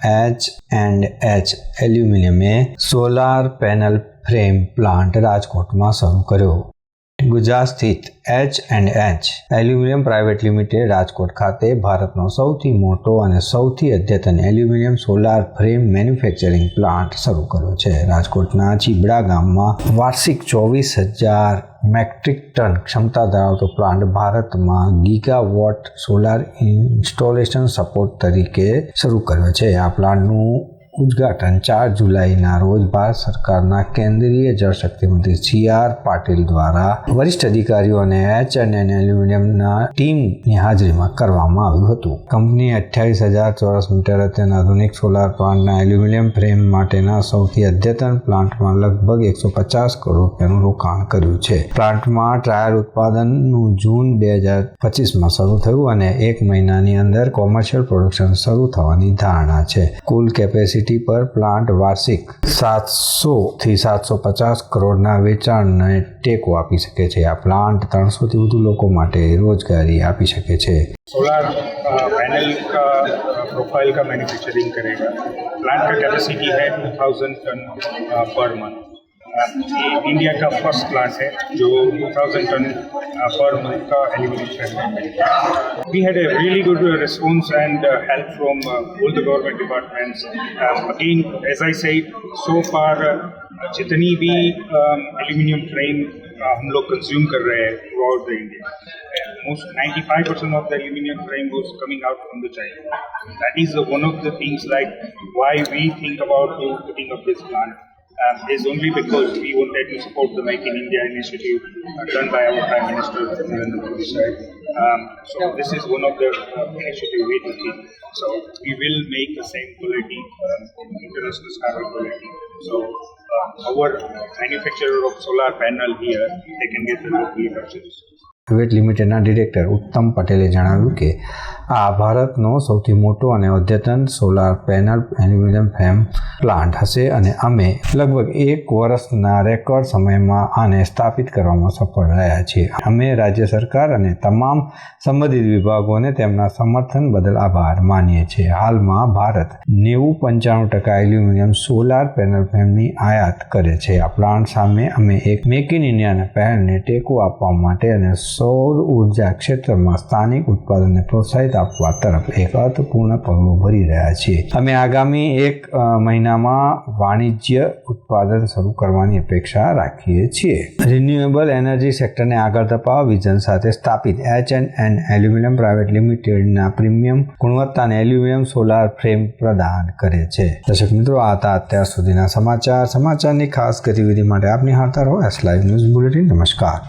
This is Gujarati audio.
H&H એલ્યુમિનિયમે સોલાર પેનલ ફ્રેમ પ્લાન્ટ રાજકોટમાં શરૂ કર્યો. ગુજરાત સ્થિત H&H aluminium private limited Rajkot ખાતે ભારતનો સૌથી મોટો અને સૌથી અદ્યતન aluminium solar frame manufacturing plant શરૂ કર્યો છે. રાજકોટના ચીબડા ગામમાં વાર્ષિક 24,000 મેટ્રિક ટન ક્ષમતા ધરાવતો પ્લાન્ટ ભારતમાં ગીગાવોટ સોલાર ઇન્સ્ટોલેશન સપોર્ટ તરીકે શરૂ કર્યો છે. આ પ્લાન્ટનું ઉદ્ઘાટન 4 જુલાઈના રોજ ભારત સરકારના કેન્દ્રીય જળશક્તિ મંત્રી C.R. પાટીલ દ્વારા વરિષ્ઠ અધિકારીઓ અને H&H એલ્યુમિનિયમના ટીમની હાજરીમાં કરવામાં આવ્યું હતું. કંપની 28,000 ચોરસ મીટર અત્યંત આધુનિક સોલાર પ્લાન્ટના એલ્યુમિનિયમ ફ્રેમ માટેના સૌથી અદ્યતન પ્લાન્ટમાં લગભગ 150 કરોડ રૂપિયાનું રોકાણ કર્યું છે. પ્લાન્ટમાં ટ્રાયલ ઉત્પાદનનું જૂન 2025માં શરૂ થયું અને 1 મહિનાની અંદર કોમર્શિયલ પ્રોડક્શન શરૂ થવાની ધારણા છે. કુલ કેપેસિટી પર પ્લાન્ટ વાર્ષિક 700 થી 750 કરોડના વેચાણને ટેકો આપી શકે છે. આ પ્લાન્ટ 300 થી વધુ લોકો માટે રોજગારી આપી શકે છે. सोलार पैनल का प्रोफाइल का मैन्युफैक्चरिंग करेगा. प्लांट का कैपेसिटी है 2000 टन पर मंथ. इंडिया का फर्स्ट प्लांट है जो 2000 टन पर मंथ का एल्यूमिनियम है. We had a really good response and help from all the government departments. Again, as I said, so far जितनी भी एल्यूमिनियम फ्रेम हम लोग कंज्यूम कर रहे हैं through out the India, almost 95% of the aluminium frame was coming out from the China. That is one of the things like why we think about putting up this plant. Is only because we wanted to support the Make in India initiative done by our Prime Minister Narendra Modi sir. So this is one of the initiative we took. So we will make the same quality, international standard quality. So our manufacturer of solar panel here, they can get the locally purchased. Private લિમિટેડના ડિરેક્ટર ઉત્તમ પટેલે જણાવ્યું કે આ ભારતનો સૌથી મોટો અને અદ્યતન solar panel aluminium frame plant હશે અને અમે લગભગ 1 વર્ષના રેકોર્ડ સમયમાં આને સ્થાપિત કરવામાં સફળ રહ્યા છીએ. અમે રાજ્ય સરકાર અને તમામ સંબંધિત વિભાગોને તેમના સમર્થન બદલ આભાર માનીએ છીએ. હાલમાં ભારત 90-95% એલ્યુમિનિયમ સોલાર પેનલ ફ્રેમની આયાત કરે છે. આ પ્લાન્ટ સામે અમે એક મેક ઇન ઇન્ડિયાના પહેલને ટેકો આપવા માટે અને સૌર ઉર્જા ક્ષેત્રમાં સ્થાનિક ઉત્પાદનને પ્રોત્સાહિત આપવા તરફ એક અર્થપૂર્ણ પગલું ભરી રહ્યા છીએ. અમે આગામી 1 મહિનામાં વાણિજ્ય ઉત્પાદન શરૂ કરવાની અપેક્ષા રાખીએ છીએ. રિન્યુએબલ એનર્જી સેક્ટરને આગળ ધપાવવા વિઝન સાથે સ્થાપિત H&H એલ્યુમિનિયમ પ્રાઇવેટ લિમિટેડના પ્રીમિયમ ગુણવત્તાને એલ્યુમિનિયમ સોલાર ફ્રેમ પ્રદાન કરે છે. દર્શક મિત્રો, આ હતા અત્યાર સુધીના સમાચારની ખાસ ગતિવિધિ માટે આપ નિહાળતા રહો S Live ન્યૂઝ બુલેટિન. નમસ્કાર.